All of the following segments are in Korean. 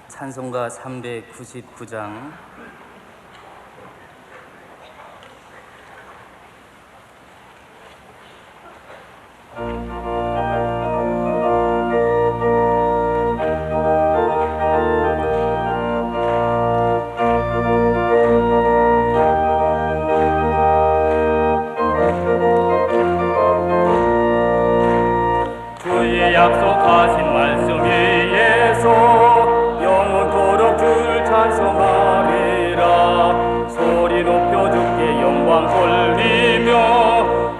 찬송가 399장 주의 약속하신 말씀 위에서 영원토록 주를 찬송하리라. 소리 높여 주께 영광 돌리며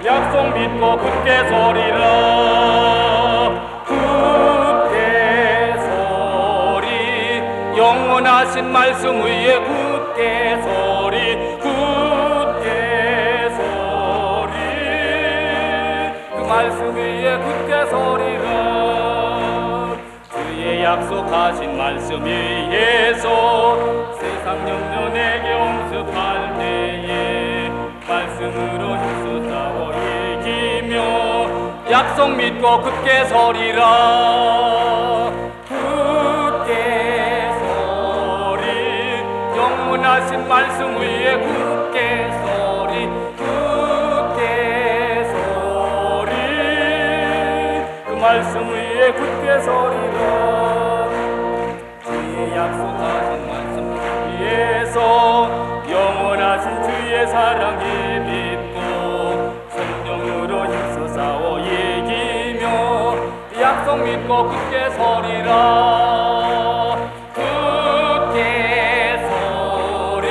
약속 믿고 굳게 서리라. 굳게 서리 영원하신 말씀 위에 굳게 서리. 굳게 서리 그 말씀 위에 굳게 서리라. 주의 약속하신 말씀 위에서 세상 염려내게 엄습할 때에 말씀으로 힘써 싸워 이기며 약속 믿고 굳게 서리라. 굳게 서리 영원하신 말씀 위에 굳게 서리. 굳게 서리 그 말씀 위에 굳게 서리라. 주의 약속하신 말씀 위에서 영원하신 주의 사랑에 믿고 성령으로 힘써 싸워 이기며 약속 믿고 굳게 서리라. 굳게 서리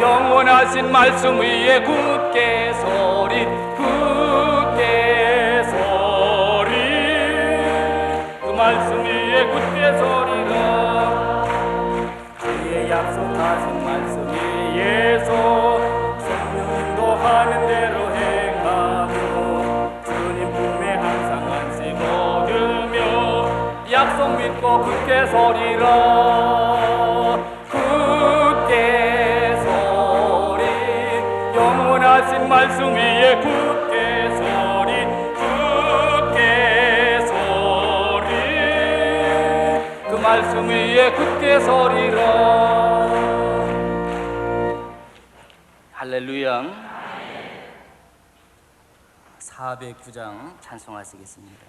영원하신 말씀 위에 굳게 서리. 굳게 서리 그 말씀 위에 굳게 서리라. 주의 약속하신 말씀 위에서 성령 인도하는 대로 행하고 주님 품에 항상 안식 얻으며 약속 믿고 굳게 서리라. 굳게 서리 영원하신 말씀 위에 굳게 서리. 굳게 서리 그 말씀 위에 굳게 서리라. 할렐루야. 409장 찬송하시겠습니다.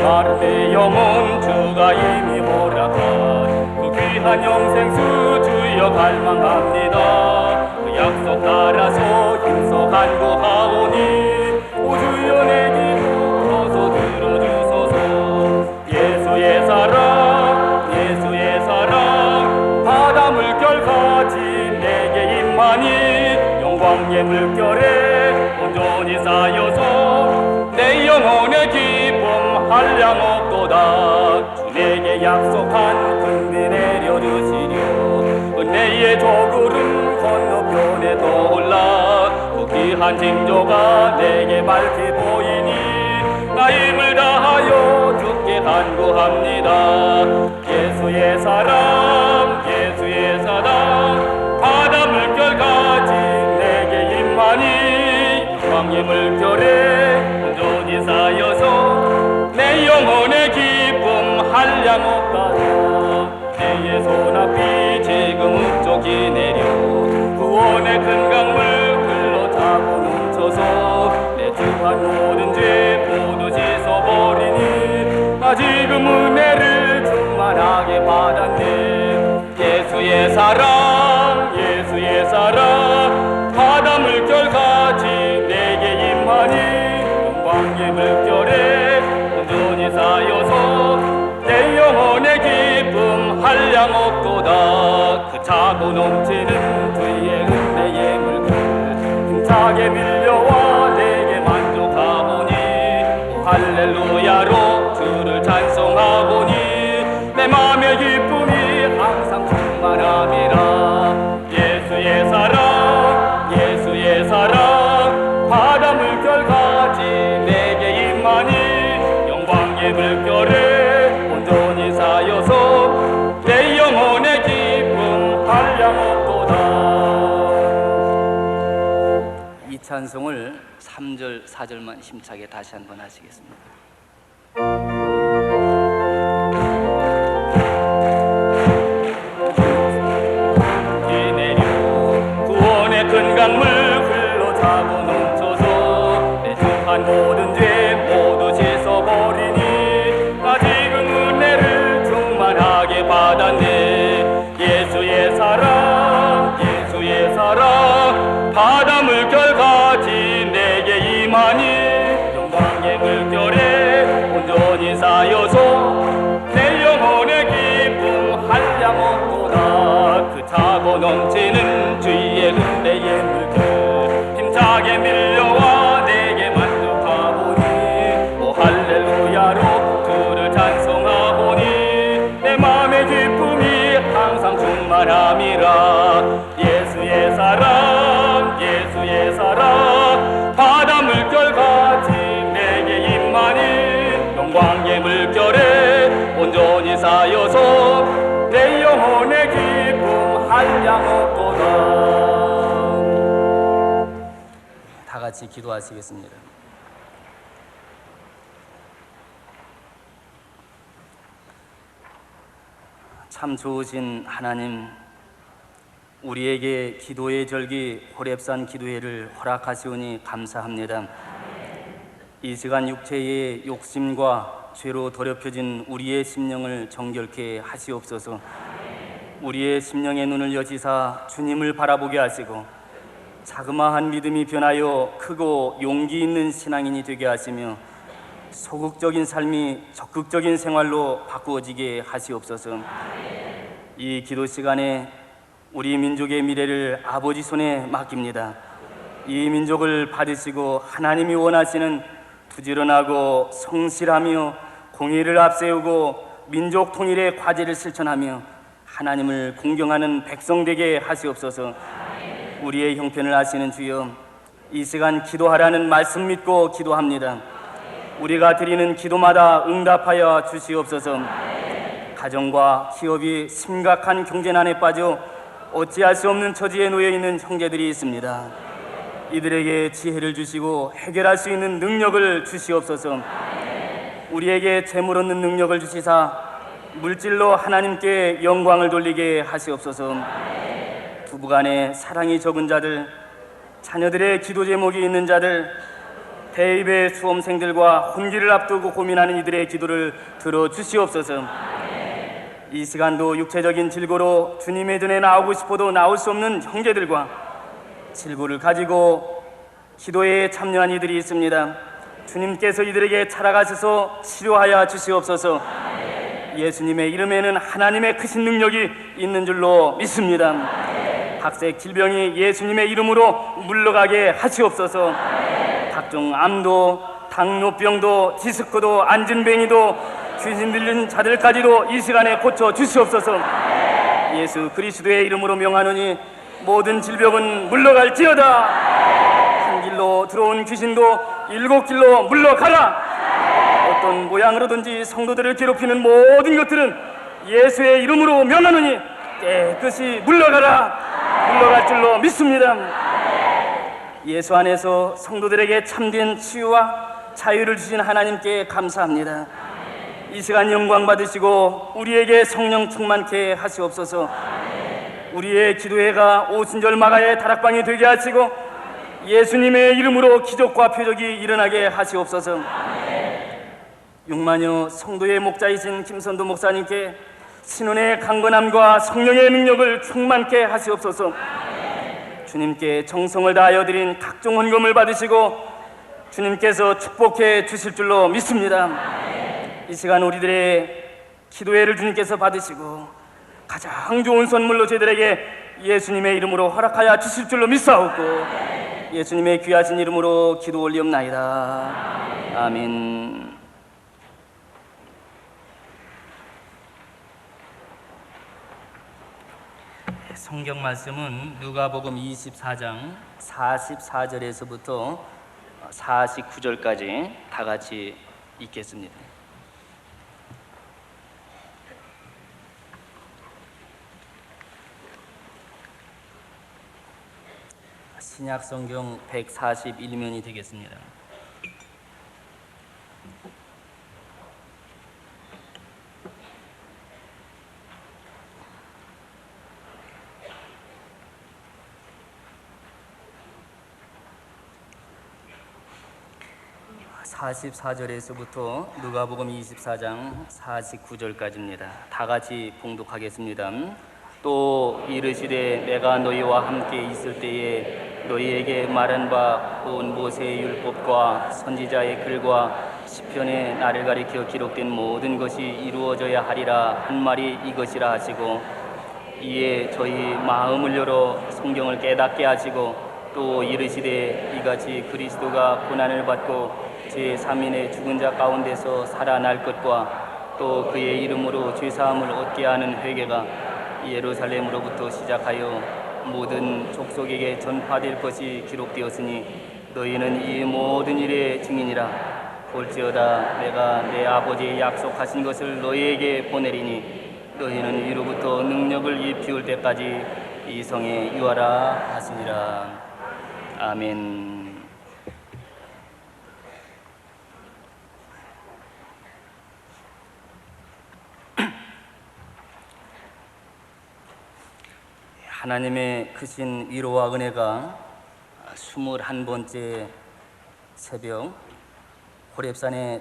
나름의 영혼 주가 이미 허락한 그 귀한 영생수 주여 갈망합니다. 그 약속 따라서 힘써 간구하오니 오 주여 내 기도 어서 들어주소서. 예수의 사랑 예수의 사랑 바다 물결같이 내게 임하니 영광의 물결에 온전히 쌓여서 내 영혼의 기쁨 한량 없도다. 주 내게 약속한 금비 내려주시려 은혜의 조구름 건너편에 떠올라 그 귀한 징조가 내게 밝히 보이니 나 힘을 다하여 주께 간구합니다. 예수의 사랑 예수의 사랑 바다 물결같이 내게 임하니 영광의 물결에 온전히 쌓여서 내 영혼의 기쁨 한량 없다. 내의 손앞이 지금 흡족히 내려 구원의 큰 강물 흘러 차고 넘쳐서 내 주한 모든 죄 모두 씻어버리니 나 지금 은혜를 충만하게 받았네. 예수의 사랑 예수의 사랑 바다 물결같이 내게 임하니 영광의 물결에 온전히 쌓여서 내 영혼의 기쁨 한량 없도다. 그 차고 넘치는 주의 은혜의 물결 힘차게 밀려와 내게 만족하오니 할렐루야로 주를 찬송하오니 내 맘의 기쁨이 항상 충만함이라. 예수의 사랑 예수의 사랑 바다 물결같이 내게 임하니 영광의 물결에 온전히 사여서 내 영혼의 기쁨 한량없도다. 이 찬송을 3절, 4절만 힘차게 다시 한번 하시겠습니다. 비 내려 구원의 큰 강물 흘러차고 넘쳐서 내 주한 모든 죄 모두 씻어버리니 나 지금 은혜를 충만하게 받았네. 예수의 사랑 예수의 사랑 바다 물결같이 내게 임하니 영광의 물결에 온전히 쌓여서 내 영혼의 기쁨 한량없도다. 그 차고 넘치는 주의 은혜의 물결 힘차게 밀려와 내게 만족하보니 오 할렐루야로 주를 찬송하보니 내 맘의 기쁨이 항상 충만함이라. 예수의 사랑 예수의 사랑 바다 물결같이 내게 임하니 영광의 물결에 온전히 쌓여서 내 영혼의 기쁨 한량없도다. 다 같이 기도하시겠습니다. 참 좋으신 하나님, 우리에게 기도의 절기 호렙산 기도회를 허락하시오니 감사합니다. 이 시간 육체의 욕심과 죄로 더럽혀진 우리의 심령을 정결케 하시옵소서. 우리의 심령의 눈을 여시사 주님을 바라보게 하시고 자그마한 믿음이 변하여 크고 용기 있는 신앙인이 되게 하시며 소극적인 삶이 적극적인 생활로 바꾸어지게 하시옵소서. 이 기도 시간에 우리 민족의 미래를 아버지 손에 맡깁니다. 이 민족을 받으시고 하나님이 원하시는 부지런하고 성실하며 공의를 앞세우고 민족 통일의 과제를 실천하며 하나님을 공경하는 백성 되게 하시옵소서. 우리의 형편을 아시는 주여, 이 시간 기도하라는 말씀 믿고 기도합니다. 우리가 드리는 기도마다 응답하여 주시옵소서. 가정과 기업이 심각한 경제난에 빠져 어찌할 수 없는 처지에 놓여 있는 형제들이 있습니다. 이들에게 지혜를 주시고 해결할 수 있는 능력을 주시옵소서. 우리에게 재물 얻는 능력을 주시사 물질로 하나님께 영광을 돌리게 하시옵소서. 부부간에 사랑이 적은 자들, 자녀들의 기도 제목이 있는 자들, 대입의 수험생들과 혼기를 앞두고 고민하는 이들의 기도를 들어 주시옵소서. 이 시간도 육체적인 질고로 주님의 전에 나오고 싶어도 나올 수 없는 형제들과 질고를 가지고 기도에 참여한 이들이 있습니다. 주님께서 이들에게 찾아가셔서 치료하여 주시옵소서. 예수님의 이름에는 하나님의 크신 능력이 있는 줄로 믿습니다. 각색 질병이 예수님의 이름으로 물러가게 하시옵소서. 각종 암도, 당뇨병도, 디스크도, 안진뱅이도, 귀신 들린 자들까지도 이 시간에 고쳐 주시옵소서. 예수 그리스도의 이름으로 명하노니 모든 질병은 물러갈지어다. 한 길로 들어온 귀신도 7길로 물러가라. 어떤 모양으로든지 성도들을 괴롭히는 모든 것들은 예수의 이름으로 명하노니 깨끗이 물러가라. 물러갈 줄로 믿습니다. 예수 안에서 성도들에게 참된 치유와 자유를 주신 하나님께 감사합니다. 이 시간 영광 받으시고 우리에게 성령 충만케 하시옵소서. 우리의 기도회가 오순절 마가의 다락방이 되게 하시고 예수님의 이름으로 기적과 표적이 일어나게 하시옵소서. 육만여 성도의 목자이신 김선도 목사님께 신원의 강건함과 성령의 능력을 충만케 하시옵소서. 주님께 정성을 다하여 드린 각종 헌금을 받으시고 주님께서 축복해 주실 줄로 믿습니다. 이 시간 우리들의 기도회를 주님께서 받으시고 가장 좋은 선물로 저희들에게 예수님의 이름으로 허락하여 주실 줄로 믿사옵고 예수님의 귀하신 이름으로 기도 올리옵나이다. 아멘. 성경 말씀은 누가복음 24장 44절에서부터 49절까지 다 같이 읽겠습니다. 신약 성경 141면이 되겠습니다. (44절에서부터) 누가복음 24장 49절까지입니다. 다 같이 봉독하겠습니다. 또 이르시되 내가 너희와 함께 있을 때에 너희에게 말한 바 온 모세의 율법과 선지자의 글과 시편에 나를 가리켜 기록된 모든 것이 이루어져야 하리라 한 말이 이것이라 하시고, 이에 저희 마음을 열어 성경을 깨닫게 하시고, 또 이르시되 이같이 그리스도가 고난을 받고 제3인의 죽은 자 가운데서 살아날 것과 또 그의 이름으로 죄사함을 얻게 하는 회개가 예루살렘으로부터 시작하여 모든 족속에게 전파될 것이 기록되었으니 너희는 이 모든 일의 증인이라. 볼지어다 내가 내 아버지의 약속하신 것을 너희에게 보내리니 너희는 이로부터 능력을 입히울 때까지 이 성에 유하라 하시니라. 아멘. 하나님의 크신 위로와 은혜가 21번째 새벽 호렙산의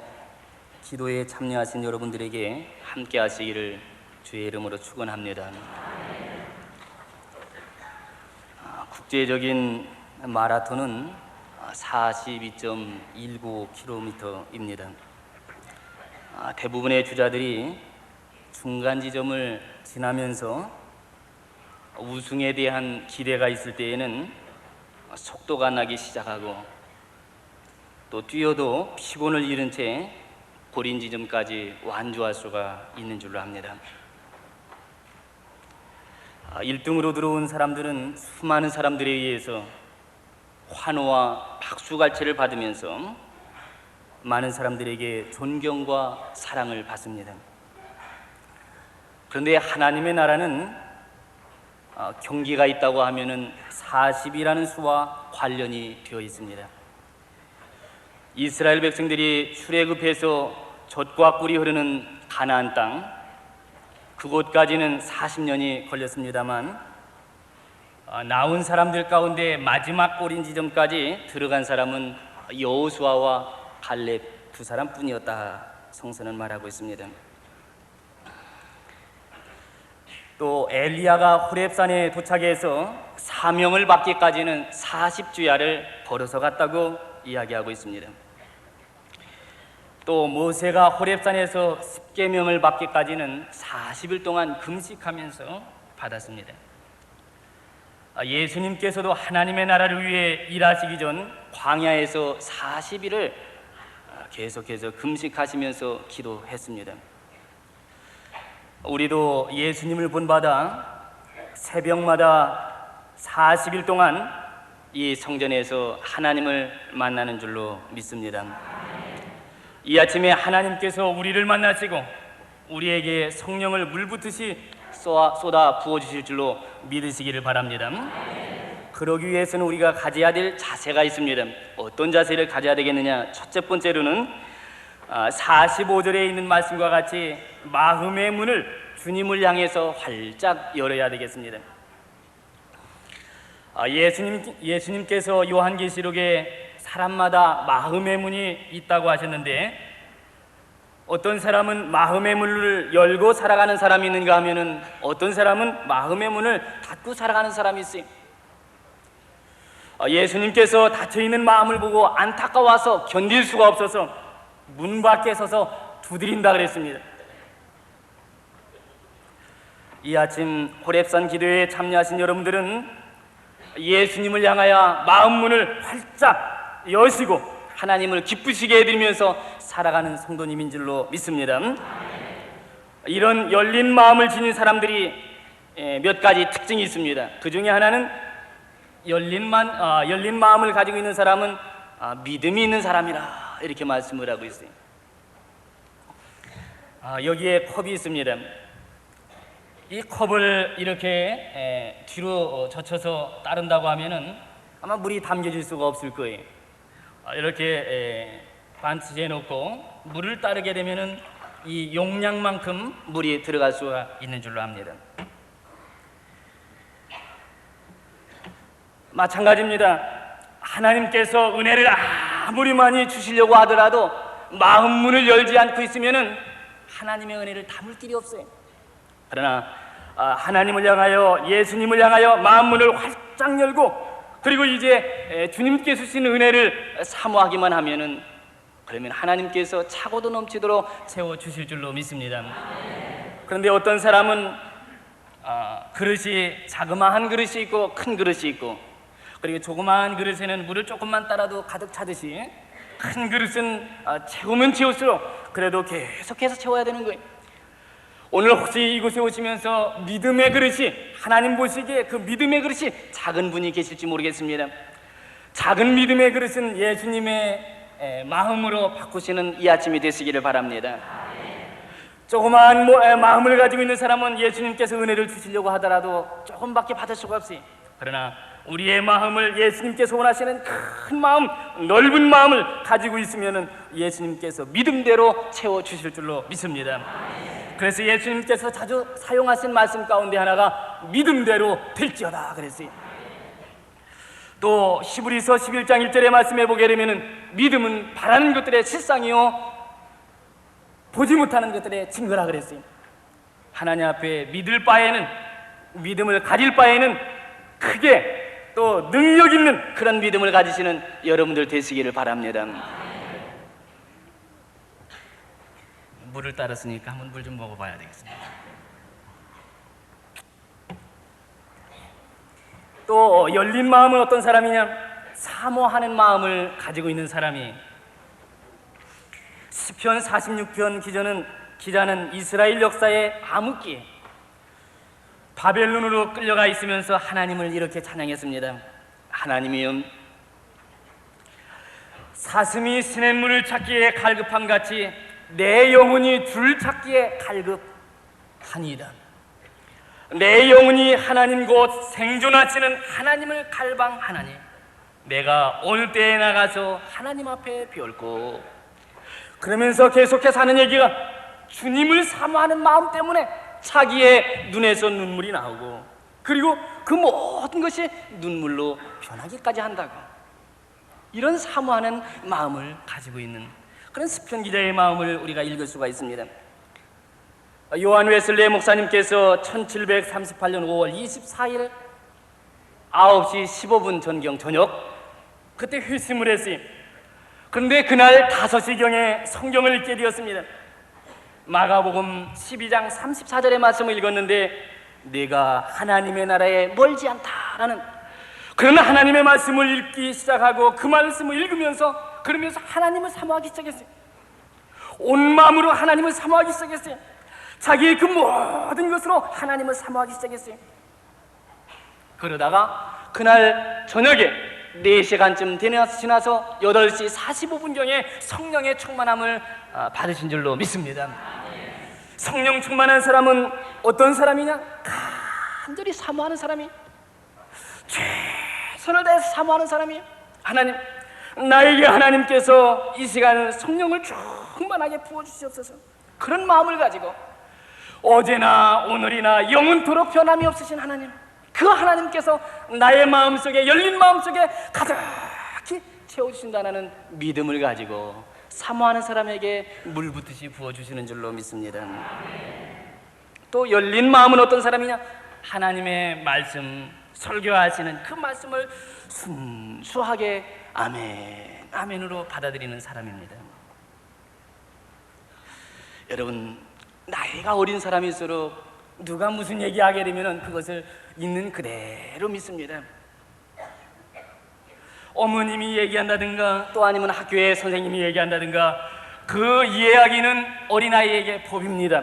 기도에 참여하신 여러분들에게 함께 하시기를 주의 이름으로 축원합니다. 국제적인 마라톤은 42.19km입니다. 대부분의 주자들이 중간 지점을 지나면서 우승에 대한 기대가 있을 때에는 속도가 나기 시작하고, 또 뛰어도 피곤을 잃은 채 고린 지점까지 완주할 수가 있는 줄로 압니다. 1등으로 들어온 사람들은 수많은 사람들에 의해서 환호와 박수갈채를 받으면서 많은 사람들에게 존경과 사랑을 받습니다. 그런데 하나님의 나라는 경기가 있다고 하면은 40이라는 수와 관련이 되어 있습니다. 이스라엘 백성들이 출애굽해서 젖과 꿀이 흐르는 가나안 땅, 그곳까지는 40년이 걸렸습니다만 나온 사람들 가운데 마지막 꼬린 지점까지 들어간 사람은 여호수아와 갈렙 두 사람뿐이었다, 성서는 말하고 있습니다. 또 엘리야가 호렙산에 도착해서 사명을 받기까지는 40주야를 걸어서 갔다고 이야기하고 있습니다. 또 모세가 호렙산에서 십계명을 받기까지는 40일 동안 금식하면서 받았습니다. 예수님께서도 하나님의 나라를 위해 일하시기 전 광야에서 40일을 계속해서 금식하시면서 기도했습니다. 우리도 예수님을 본받아 새벽마다 40일 동안 이 성전에서 하나님을 만나는 줄로 믿습니다. 이 아침에 하나님께서 우리를 만나시고 우리에게 성령을 물붓듯이 쏟아 부어주실 줄로 믿으시기를 바랍니다. 그러기 위해서는 우리가 가져야 될 자세가 있습니다. 어떤 자세를 가져야 되겠느냐? 첫째 번째로는 45절에 있는 말씀과 같이 마음의 문을 주님을 향해서 활짝 열어야 되겠습니다. 예수님께서 요한계시록에 사람마다 마음의 문이 있다고 하셨는데, 어떤 사람은 마음의 문을 열고 살아가는 사람이 있는가 하면은 어떤 사람은 마음의 문을 닫고 살아가는 사람이 있어요. 예수님께서 닫혀있는 마음을 보고 안타까워서 견딜 수가 없어서 문 밖에 서서 두드린다 그랬습니다. 이 아침 호렙산 기도에 참여하신 여러분들은 예수님을 향하여 마음 문을 활짝 여시고 하나님을 기쁘시게 해드리면서 살아가는 성도님인 줄로 믿습니다. 이런 열린 마음을 지닌 사람들이 몇 가지 특징이 있습니다. 그 중에 하나는 열린 마음을 가지고 있는 사람은 믿음이 있는 사람이라 이렇게 말씀을 하고 있어요. 여기에 컵이 있습니다. 이 컵을 이렇게 뒤로 젖혀서 따른다고 하면은 아마 물이 담겨질 수가 없을 거예요. 이렇게 반치해 놓고 물을 따르게 되면은 이 용량만큼 물이 들어갈 수가 있는 줄로 압니다. 마찬가지입니다. 하나님께서 은혜를 아무리 많이 주시려고 하더라도 마음 문을 열지 않고 있으면은 하나님의 은혜를 담을 길이 없어요. 그러나 하나님을 향하여, 예수님을 향하여 마음 문을 활짝 열고, 그리고 이제 주님께서 주신 은혜를 사모하기만 하면은, 그러면 하나님께서 차고도 넘치도록 채워 주실 줄로 믿습니다. 그런데 어떤 사람은 그릇이 자그마한 그릇이 있고 큰 그릇이 있고, 그리고 조그마한 그릇에는 물을 조금만 따라도 가득 차듯이 큰 그릇은 채우면 채울수록 그래도 계속해서 채워야 되는 거예요. 오늘 혹시 이곳에 오시면서 믿음의 그릇이, 하나님 보시기에 그 믿음의 그릇이 작은 분이 계실지 모르겠습니다. 작은 믿음의 그릇은 예수님의 마음으로 바꾸시는 이 아침이 되시기를 바랍니다. 조그마한 마음을 가지고 있는 사람은 예수님께서 은혜를 주시려고 하더라도 조금밖에 받을 수가 없어요. 그러나 우리의 마음을 예수님께서 원하시는 큰 마음, 넓은 마음을 가지고 있으면 예수님께서 믿음대로 채워주실 줄로 믿습니다. 그래서 예수님께서 자주 사용하신 말씀 가운데 하나가 믿음대로 될지어다 그랬어요. 또 히브리서 11장 1절의 말씀에 보게 되면 믿음은 바라는 것들의 실상이요 보지 못하는 것들의 증거라 그랬어요. 하나님 앞에 믿을 바에는, 믿음을 가질 바에는 크게 또 능력 있는 그런 믿음을 가지시는 여러분들 되시기를 바랍니다. 물을 따랐으니까 한번 물 좀 먹어봐야 되겠습니다. 또 열린 마음은 어떤 사람이냐? 사모하는 마음을 가지고 있는 사람이. 시편 46편 기자는 이스라엘 역사의 암흑기에 바벨론으로 끌려가 있으면서 하나님을 이렇게 찬양했습니다. 하나님이여, 사슴이 시냇물을 찾기에 갈급함 같이 내 영혼이 줄 찾기에 갈급하니이다. 내 영혼이 하나님 곧 생존하시는 하나님을 갈망하나니 내가 어느 때에 나가서 하나님 앞에 비올고. 그러면서 계속해서 하는 얘기가 주님을 사모하는 마음 때문에 자기의 눈에서 눈물이 나오고, 그리고 그 모든 것이 눈물로 변하기까지 한다고. 이런 사모하는 마음을 가지고 있는 그런 시편 기자의 마음을 우리가 읽을 수가 있습니다. 요한 웨슬레 목사님께서 1738년 5월 24일 9시 15분 전경 저녁 그때 회심을 했어요. 그런데 그날 5시경에 성경을 읽게 되었습니다. 마가복음 12장 34절의 말씀을 읽었는데 내가 하나님의 나라에 멀지 않다라는 그런 하나님의 말씀을 읽기 시작하고 그 말씀을 읽으면서 그러면서 하나님을 사모하기 시작했어요. 온 마음으로 하나님을 사모하기 시작했어요. 자기의 그 모든 것으로 하나님을 사모하기 시작했어요. 그러다가 그날 저녁에 4시간쯤 지나서 8시 45분경에 성령의 충만함을 받으신 줄로 믿습니다. 성령 충만한 사람은 어떤 사람이냐? 간절히 사모하는 사람이, 최선을 다해서 사모하는 사람이. 하나님, 나에게 하나님께서 이 시간 성령을 충만하게 부어주시옵소서. 그런 마음을 가지고 어제나 오늘이나 영원토록 변함이 없으신 하나님, 그 하나님께서 나의 마음속에, 열린 마음속에 가득히 채워주신다는 믿음을 가지고 사모하는 사람에게 물 붓듯이 부어주시는 줄로 믿습니다. 또 열린 마음은 어떤 사람이냐? 하나님의 말씀, 설교하시는 그 말씀을 순수하게 아멘, 아멘으로 받아들이는 사람입니다. 여러분, 나이가 어린 사람일수록 누가 무슨 얘기하게 되면 그것을 있는 그대로 믿습니다. 어머님이 얘기한다든가 또 아니면 학교의 선생님이 얘기한다든가 그 이야기는 어린아이에게 법입니다.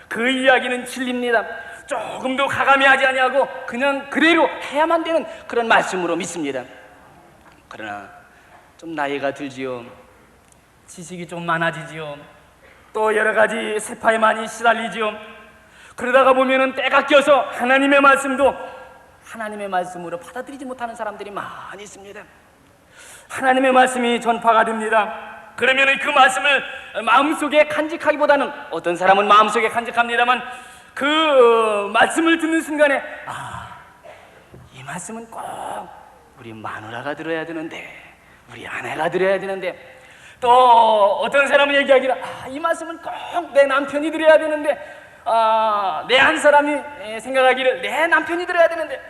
그 이야기는 진리입니다. 조금도 가감해하지 아니하고 그냥 그대로 해야만 되는 그런 말씀으로 믿습니다. 그러나 좀 나이가 들지요, 지식이 좀 많아지지요, 또 여러 가지 세파에 많이 시달리지요. 그러다가 보면은 때가 껴서 하나님의 말씀도 하나님의 말씀으로 받아들이지 못하는 사람들이 많이 있습니다. 하나님의 말씀이 전파가 됩니다. 그러면 그 말씀을 마음속에 간직하기보다는, 어떤 사람은 마음속에 간직합니다만 그 말씀을 듣는 순간에 이 말씀은 꼭 우리 마누라가 들어야 되는데, 우리 아내가 들어야 되는데, 또 어떤 사람은 얘기하기를 이 말씀은 꼭 내 남편이 들어야 되는데, 내 한 사람이 생각하기를 내 남편이 들어야 되는데,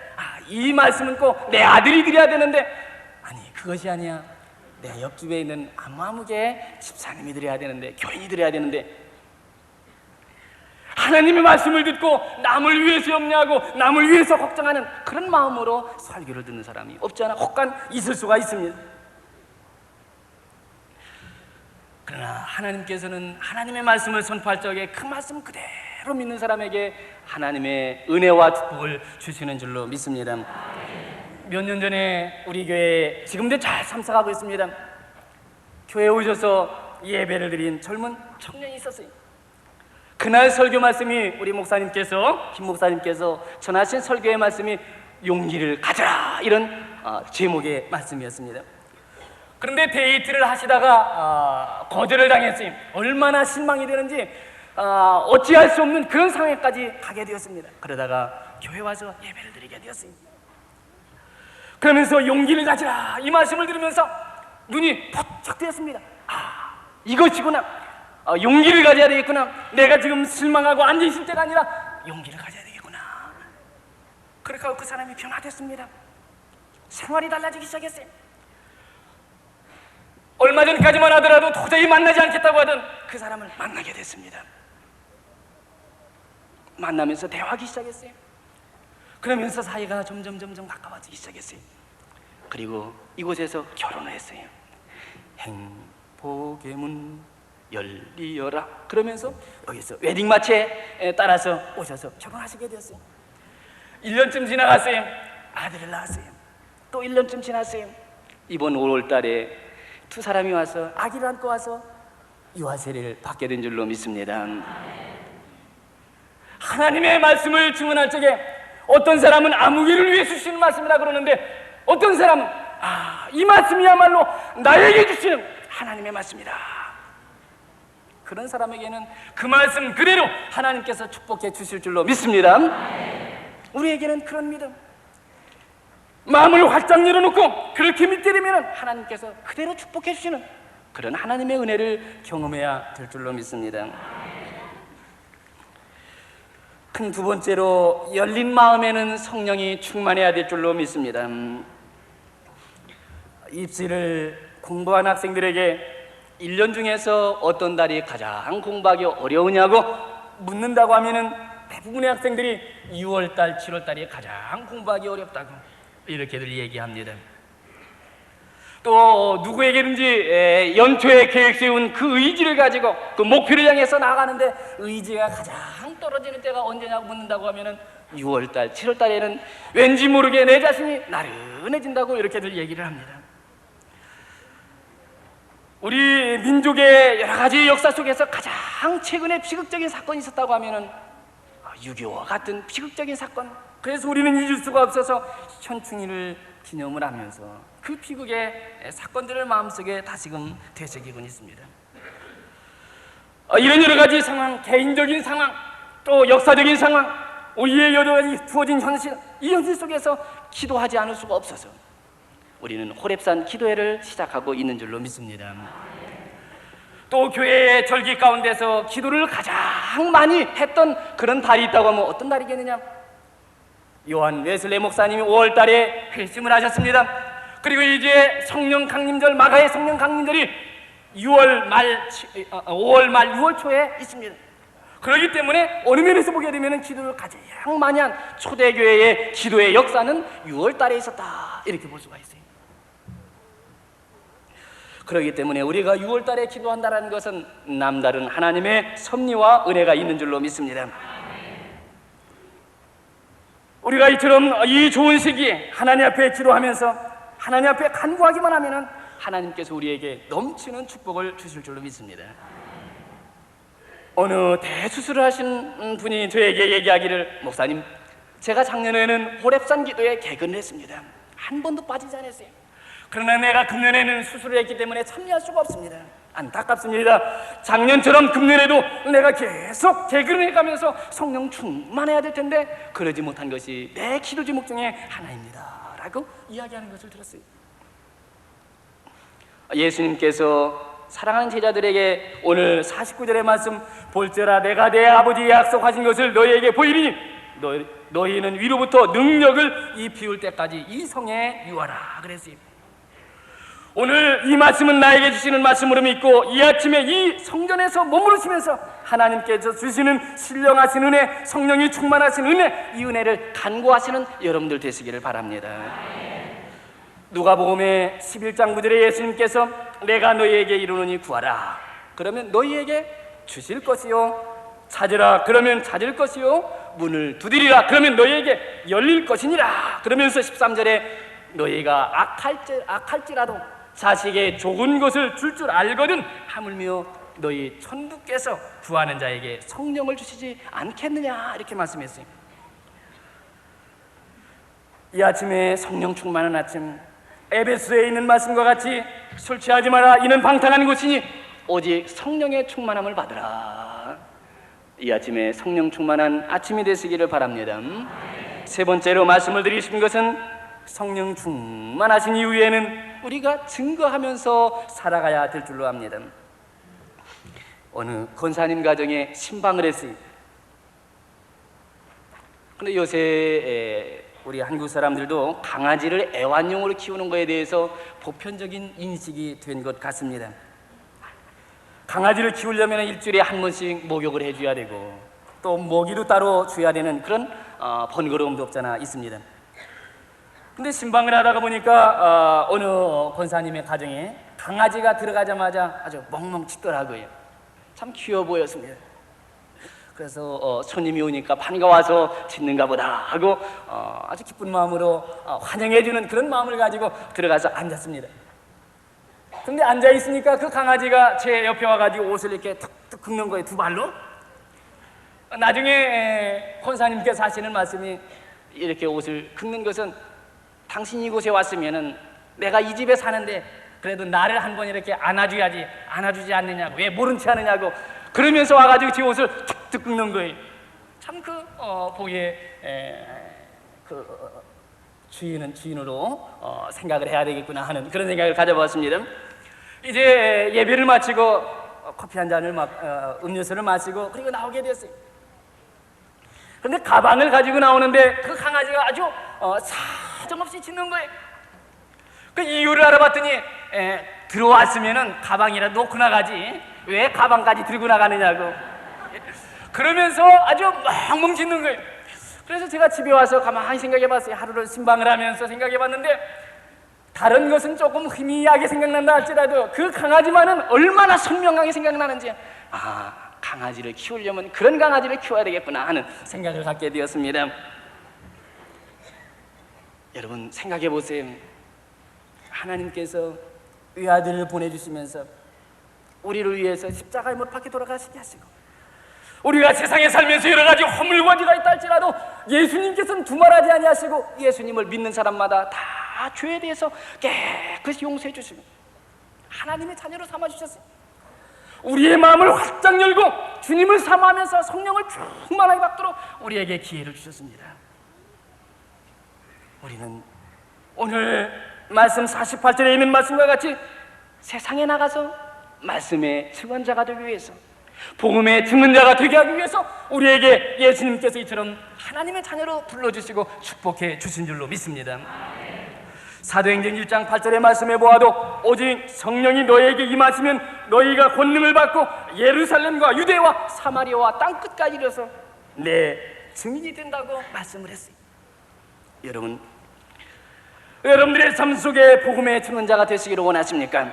이 말씀은 꼭 내 아들이 들어야 되는데, 아니 그것이 아니야. 내 옆집에 있는 아무개 집사님이 들어야 되는데, 교인이 들어야 되는데, 하나님의 말씀을 듣고 남을 위해서 염려하고 남을 위해서 걱정하는 그런 마음으로 설교를 듣는 사람이 없지 않아 혹간 있을 수가 있습니다. 그러나 하나님께서는 하나님의 말씀을 선포할 적에 그 말씀 그대로 믿는 사람에게 하나님의 은혜와 축복을 주시는 줄로 믿습니다. 몇 년 전에 우리 교회에 지금도 잘 참석하고 있습니다. 교회에 오셔서 예배를 드린 젊은 청년이 있었어요. 그날 설교 말씀이 우리 목사님께서, 김 목사님께서 전하신 설교의 말씀이 용기를 가져라, 이런 제목의 말씀이었습니다. 그런데 데이트를 하시다가 거절을 당했어요. 얼마나 실망이 되는지 어찌할 수 없는 그런 상황까지 가게 되었습니다. 그러다가 교회 와서 예배를 드리게 되었어요. 그러면서 용기를 가져라, 이 말씀을 들으면서 눈이 번쩍 뜨였습니다. 이것이구나. 용기를 가져야 되겠구나. 내가 지금 실망하고 앉아있을 때가 아니라 용기를 가져야 되겠구나. 그러니까 그 사람이 변화됐습니다. 생활이 달라지기 시작했어요. 얼마 전까지만 하더라도 도저히 만나지 않겠다고 하던 그 사람을 만나게 됐습니다. 만나면서 대화하기 시작했어요. 그러면서 사이가 점점 가까워지기 시작했어요. 그리고 이곳에서 결혼을 했어요. 행복의 문 열리어라, 그러면서 여기서 웨딩마치에 따라서 오셔서 결혼하시게 되었어요. 1년쯤 지나갔어요. 아들을 낳았어요. 또 1년쯤 지났어요. 이번 5월 달에 두 사람이 와서 아기를 안고 와서 유아 세례를 받게 된 줄로 믿습니다. 하나님의 말씀을 증언할 적에 어떤 사람은 아무개를 위해 주시는 말씀이라 그러는데, 어떤 사람은 이 말씀이야말로 나에게 주시는 하나님의 말씀이다. 그런 사람에게는 그 말씀 그대로 하나님께서 축복해 주실 줄로 믿습니다. 우리에게는 그런 믿음, 마음을 활짝 열어놓고 그렇게 믿게 되면 하나님께서 그대로 축복해 주시는 그런 하나님의 은혜를 경험해야 될 줄로 믿습니다. 큰 두 번째로, 열린 마음에는 성령이 충만해야 될 줄로 믿습니다. 입시를 공부한 학생들에게 1년 중에서 어떤 달이 가장 공부하기 어려우냐고 묻는다고 하면은 대부분의 학생들이 6월달, 7월달이 가장 공부하기 어렵다고 이렇게들 얘기합니다. 또 누구에게든지 연초에 계획 세운 그 의지를 가지고 그 목표를 향해서 나아가는데 의지가 가장 떨어지는 때가 언제냐고 묻는다고 하면은 6월달, 7월달에는 왠지 모르게 내 자신이 나른해진다고 이렇게들 얘기를 합니다. 우리 민족의 여러 가지 역사 속에서 가장 최근에 비극적인 사건이 있었다고 하면은 6.25와 같은 비극적인 사건. 그래서 우리는 잊을 수가 없어서 현충일을 기념을 하면서 그 비극의 사건들을 마음속에 다시금 되새기고 있습니다. 이런 여러 가지 상황, 개인적인 상황, 또 역사적인 상황, 우리의 여러 가지 주어진 현실, 이 현실 속에서 기도하지 않을 수가 없어서 우리는 호렙산 기도회를 시작하고 있는 줄로 믿습니다. 또 교회의 절기 가운데서 기도를 가장 많이 했던 그런 달이 있다고 하면 어떤 달이겠느냐? 요한 웨슬레 목사님이 5월 달에 회심을 하셨습니다. 그리고 이제 성령 강림절, 마가의 성령 강림절이 5월 말 6월 초에 있습니다. 그렇기 때문에 어느 면에서 보게 되면 기도를 가장 많이 한 초대교회의 기도의 역사는 6월 달에 있었다, 이렇게 볼 수가 있어요. 그렇기 때문에 우리가 6월 달에 기도한다는 것은 남다른 하나님의 섭리와 은혜가 있는 줄로 믿습니다. 우리가 이처럼 이 좋은 시기에 하나님 앞에 기도하면서 하나님 앞에 간구하기만 하면은 하나님께서 우리에게 넘치는 축복을 주실 줄로 믿습니다. 어느 대수술을 하신 분이 저에게 얘기하기를, 목사님, 제가 작년에는 호렙산 기도에 개근을 했습니다. 한 번도 빠지지 않았어요. 그러나 내가 금년에는 수술을 했기 때문에 참여할 수가 없습니다. 안타깝습니다. 작년처럼 금년에도 내가 계속 개근을 해가면서 성령 충만해야 될 텐데 그러지 못한 것이 내 기도 제목 중에 하나입니다 라고 이야기하는 것을 들었어요. 예수님께서 사랑하는 제자들에게 오늘 49절의 말씀, 볼지어라 내가 내 아버지의 약속하신 것을 너희에게 보이리니 너희는 위로부터 능력을 입히울 때까지 이 성에 유하라 그랬어요. 오늘 이 말씀은 나에게 주시는 말씀으로 믿고 이 아침에 이 성전에서 머무르시면서 하나님께서 주시는 신령하신 은혜, 성령이 충만하신 은혜, 이 은혜를 간구하시는 여러분들 되시기를 바랍니다. 누가복음의 11장 9절에 예수님께서 내가 너희에게 이르노니 구하라 그러면 너희에게 주실 것이요, 찾으라 그러면 찾을 것이요, 문을 두드리라 그러면 너희에게 열릴 것이니라 그러면서 13절에 너희가 악할지라도 자식의 좋은 것을 줄 알거든 하물며 너희 천부께서 구하는 자에게 성령을 주시지 않겠느냐 이렇게 말씀했어요. 이 아침에 성령 충만한 아침, 에베소에 있는 말씀과 같이 술 취하지 마라 이는 방탕한 것이니 오직 성령의 충만함을 받으라. 이 아침에 성령 충만한 아침이 되시기를 바랍니다. 세 번째로 말씀을 드리고 싶은 것은 성령 충만하신 이후에는 우리가 증거하면서 살아가야 될 줄로 압니다. 어느 권사님 가정에 신방을 했어요. 그런데 요새 우리 한국 사람들도 강아지를 애완용으로 키우는 것에 대해서 보편적인 인식이 된 것 같습니다. 강아지를 키우려면 일주일에 한 번씩 목욕을 해줘야 되고 또 먹이도 따로 줘야 되는 그런 번거로움도 없잖아 있습니다. 근데 신방을 하다가 보니까 어느 권사님의 가정에 강아지가 들어가자마자 아주 멍멍 짖더라고요. 참 귀여워 보였습니다. 그래서 손님이 오니까 반가워서 짖는가 보다 하고 아주 기쁜 마음으로 환영해주는 그런 마음을 가지고 들어가서 앉았습니다. 근데 앉아있으니까 그 강아지가 제 옆에 와가지고 옷을 이렇게 툭툭 긁는 거예요, 두 발로. 나중에 권사님께서 하시는 말씀이 이렇게 옷을 긁는 것은 당신이 이곳에 왔으면은 내가 이 집에 사는데 그래도 나를 한 번 이렇게 안아줘야지, 안아주지 않느냐고, 왜 모른 체 하느냐고 그러면서 와가지고 제 옷을 툭툭 긁는 거예요. 참 보기에 주인은 주인으로 생각을 해야 되겠구나 하는 그런 생각을 가져봤습니다. 이제 예배를 마치고 커피 한 잔을 음료수를 마시고 그리고 나오게 됐어요. 그런데 가방을 가지고 나오는데 그 강아지가 아주 사정없이 짖는 거예요. 그 이유를 알아봤더니 들어왔으면은 가방이라 놓고 나가지 왜 가방까지 들고 나가느냐고 그러면서 아주 멍멍 짖는 거예요. 그래서 제가 집에 와서 가만히 생각해봤어요. 하루를 신방을 하면서 생각해봤는데 다른 것은 조금 희미하게 생각난다 할지라도 그 강아지만은 얼마나 선명하게 생각나는지 강아지를 키우려면 그런 강아지를 키워야 되겠구나 하는 생각을 갖게 되었습니다. 여러분 생각해 보세요. 하나님께서 외아들을 보내주시면서 우리를 위해서 십자가에 못 박혀 돌아가시게 하시고 우리가 세상에 살면서 여러 가지 허물과지가 있다 할지라도 예수님께서는 두말하지 아니하시고 예수님을 믿는 사람마다 다 죄에 대해서 깨끗이 용서해 주시고 하나님의 자녀로 삼아주셨어요. 우리의 마음을 활짝 열고 주님을 삼아하면서 성령을 충만하게 받도록 우리에게 기회를 주셨습니다. 우리는 오늘 말씀 48절에 있는 말씀과 같이 세상에 나가서 말씀의 증언자가 되기 위해서 복음의 증언자가 되게 하기 위해서 우리에게 예수님께서 이처럼 하나님의 자녀로 불러주시고 축복해 주신 줄로 믿습니다. 사도행전 1장 8절의 말씀에 보아도 오직 성령이 너희에게 임하시면 너희가 권능을 받고 예루살렘과 유대와 사마리아와 땅끝까지 이르러서 내 증인이 된다고 말씀을 했어요. 여러분들의 삶 속에 복음의 증언자가 되시기를 원하십니까?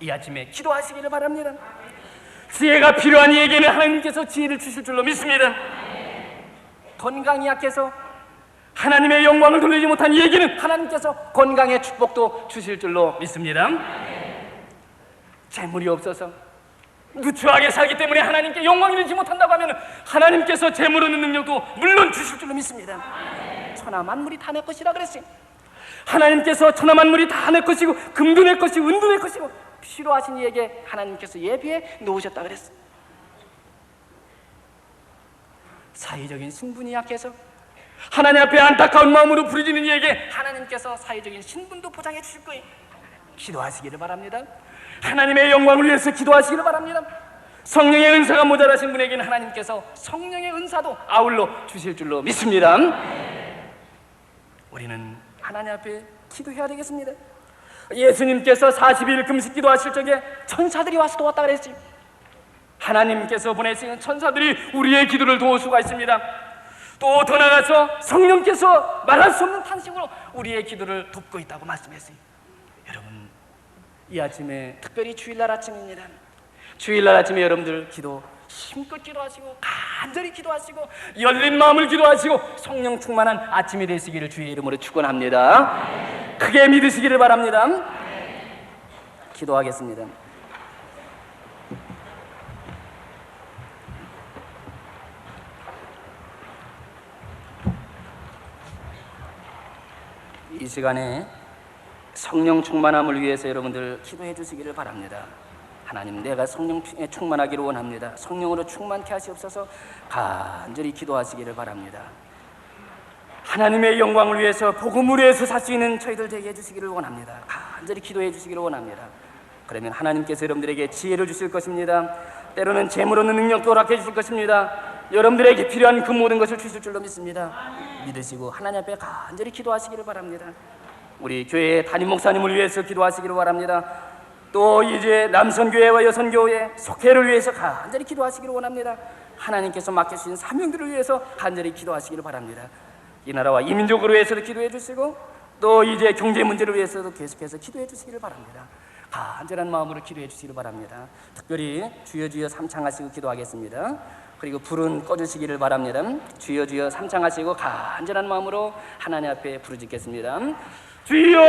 이 아침에 기도하시기를 바랍니다. 지혜가 필요한 이에게는 하나님께서 지혜를 주실 줄로 믿습니다. 건강이 약해서 하나님의 영광을 돌리지 못한 이에게는 하나님께서 건강의 축복도 주실 줄로 믿습니다. 재물이 없어서 누추하게 살기 때문에 하나님께 영광을 잃지 못한다고 하면 하나님께서 재물 얻는 능력도 물론 주실 줄로 믿습니다. 천하 만물이 다 내 것이라 그랬어요. 하나님께서 천하 만물이 다 내 것이고 금도 내 것이고 은도 내 것이고 필요하신 이에게 하나님께서 예비해 놓으셨다 그랬어요. 사회적인 신분이 약해서 하나님 앞에 안타까운 마음으로 부르짖는 이에게 하나님께서 사회적인 신분도 보장해 주실 거예요. 기도하시기를 바랍니다. 하나님의 영광을 위해서 기도하시기를 바랍니다. 성령의 은사가 모자라신 분에게는 하나님께서 성령의 은사도 아울러 주실 줄로 믿습니다. 우리는 하나님 앞에 기도해야 되겠습니다. 예수님께서 40일 금식 기도하실 적에 천사들이 와서 도왔다 그랬지. 하나님께서 보내시는 천사들이 우리의 기도를 도울 수가 있습니다. 또 더 나아가서 성령께서 말할 수 없는 탄식으로 우리의 기도를 돕고 있다고 말씀했어요. 여러분, 이 아침에 특별히 주일날 아침입니다. 주일날 아침에 여러분들 기도 힘껏 기도하시고 간절히 기도하시고 열린 마음을 기도하시고 성령 충만한 아침이 되시기를 주의 이름으로 축원합니다. 크게 믿으시기를 바랍니다. 기도하겠습니다. 이 시간에 성령 충만함을 위해서 여러분들 기도해 주시기를 바랍니다. 하나님, 내가 성령에 충만하기를 원합니다. 성령으로 충만케 하시옵소서. 간절히 기도하시기를 바랍니다. 하나님의 영광을 위해서 복음을 위해서 살 수 있는 저희들 되게 해주시기를 원합니다. 간절히 기도해 주시기를 원합니다. 그러면 하나님께서 여러분들에게 지혜를 주실 것입니다. 때로는 재물 얻는 능력도 허락해 주실 것입니다. 여러분들에게 필요한 그 모든 것을 주실 줄로 믿습니다. 믿으시고 하나님 앞에 간절히 기도하시기를 바랍니다. 우리 교회의 담임 목사님을 위해서 기도하시기를 바랍니다. 또 이제 남선교회와 여선교회 속회를 위해서 간절히 기도하시기를 원합니다. 하나님께서 맡겨주신 사명들을 위해서 간절히 기도하시기를 바랍니다. 이 나라와 이 민족을 위해서도 기도해 주시고 또 이제 경제 문제를 위해서도 계속해서 기도해 주시기를 바랍니다. 간절한 마음으로 기도해 주시기를 바랍니다. 특별히 주여 주여 삼창하시고 기도하겠습니다. 그리고 불은 꺼주시기를 바랍니다. 주여 주여 삼창하시고 간절한 마음으로 하나님 앞에 부르짖겠습니다. 주여!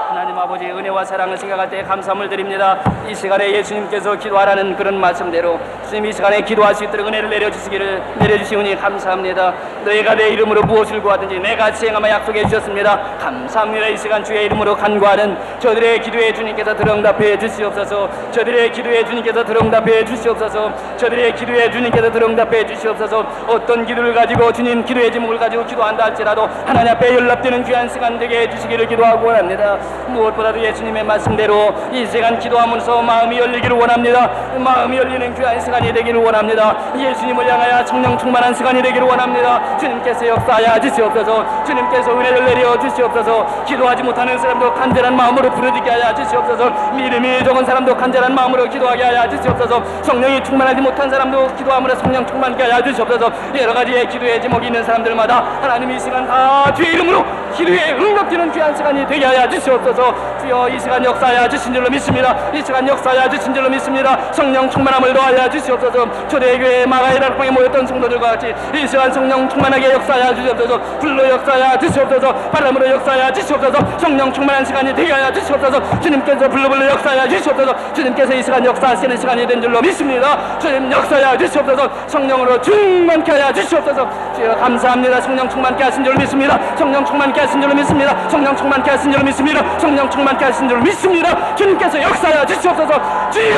하나님 아버지의 은혜와 사랑을 생각할 때 감사함을 드립니다. 이 시간에 예수님께서 기도하라는 그런 말씀대로 주님 이 시간에 기도할 수 있도록 은혜를 내려주시오니 감사합니다. 너희가 내 이름으로 무엇을 구하든지 내가 시행하며 약속해 주셨습니다. 감사합니다. 이 시간 주의 이름으로 간구하는 저들의 기도에 주님께서 들응답해 주시옵소서. 저들의 기도에 주님께서 들응답해 주시옵소서. 저들의 기도에 주님께서 들응답해 주시옵소서. 어떤 기도를 가지고 주님 기도의 제목을 가지고 기도한다 할지라도 하나님 앞에 연락되는 귀한 시간 되게 해주시기를 기도하고 원합니다. 무엇보다도 예수님의 말씀대로 이 시간 기도하면서 마음이 열리기를 원합니다. 마음이 열리는 귀한 시간이 되기를 원합니다. 예수님을 향하여 성령 충만한 시간이 되기를 원합니다. 주님께서 역사하여 주시옵소서. 주님께서 은혜를 내려 주시옵소서. 기도하지 못하는 사람도 간절한 마음으로 부르짖게 하여 주시옵소서. 믿음이 적은 사람도 간절한 마음으로 기도하게 하여 주시옵소서. 성령이 충만하지 못한 사람도 기도함으로 성령 충만케 하여 주시옵소서. 여러 가지의 기도의 제목이 있는 사람들마다 하나님 이 시간 다 주의 이름으로 기도에 응답되는 귀한 시간이 되게 하여 주시옵소서. 주여 이 시간 역사하여 주신 줄로 믿습니다. 이 시간 역사하여 주신 줄로 믿습니다. 성령 충만함을 더하여 주시옵소서. 초대교회 마가이라방에 모였던 성도들과 같이 이 시간 성령 충만하게 역사하여 주시옵소서. 불로 역사하여 주시옵소서. 바람으로 역사하여 주시옵소서. 성령 충만한 시간이 되게 하여 주시옵소서. 주님께서 불로 역사하여 주시옵소서. 주님께서 이 시간 역사하시는 시간이 된 줄로 믿습니다. 주님 역사하여 주시옵소서. 성령으로 충만케 하여 주시옵소서. 주여 감사합니다. 성령 충만케 하신 줄로 믿습니다. 성령 충만케 하신 줄로 믿습니다. 성령 충만케 하신 줄로 믿습니다. 성령 충만케 하신 줄로 믿습니다. 주님께서 역사하여 주시옵소서. 주여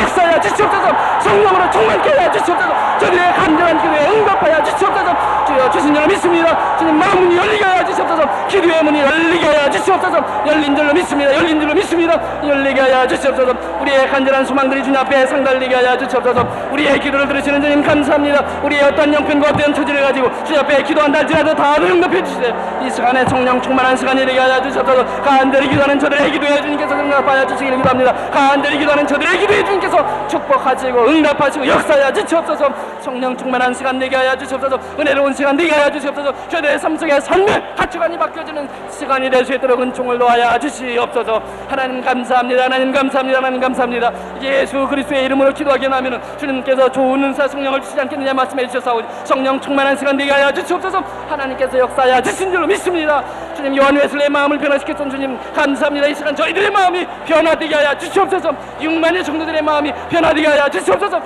역사하여 주시옵소서. 성령으로 충만케 하여 주시옵소서. 저들의 간절한 기도에 응답하여 주시옵소서. 주여 주신 줄로 믿습니다. 주님 마음 문이 열리게 하여 주시옵소서. 기도의 문이 열리게 하여 주시옵소서. 열린 줄로 믿습니다. 열린 줄로 믿습니다. 열리게 하여 주시옵소서. 우리의 간절한 소망들이 주님 앞에 상달리게 하여 주시옵소서. 우리의 기도를 들으시는 주님 감사합니다. 우리의 어떤 형편과 어떤 처지를 가지고 주님 앞에 기도한다 할지라도 다 응답해 주시되 이 시간에 성령 충만한 시간이 되게 하여 주시옵소서. 간절히 기도하는 저들의 기도에 주님께서 응답하여 주시기를 기도합니다. 간절히 기도하는 저들의 기도에 주님께서 축복하시고 응답하시고 역사하여 주시옵소서. 성령 충만한 시간 되게 하여 주시옵소서. 은혜로운 시간 되게 하여 주시옵소서. 저들의 삶 속에 삶의 가치관이 바뀌어지는 시간이 될 수 있도록 은총을 놓아야 주시옵소서. 하나님 감사합니다. 하나님 감사합니다. 하나님 감사합니다. 예수 그리스도의 이름으로 기도하게 하면 주님께서 좋은 은사 성령을 주시지 않겠느냐 말씀해 주셨사오니 성령 충만한 시간 되게 하여 주시옵소서. 하나님께서 역사하여 주신 줄로 믿습니다. 주님 요한 웨슬리의 마음을 변화시켰던 주님 감사합니다. 이 시간 저희들의 마음이 변화되게 하여 주시옵소서. 6만의 성도들의 마음이 변화되게 하여 주시옵소서.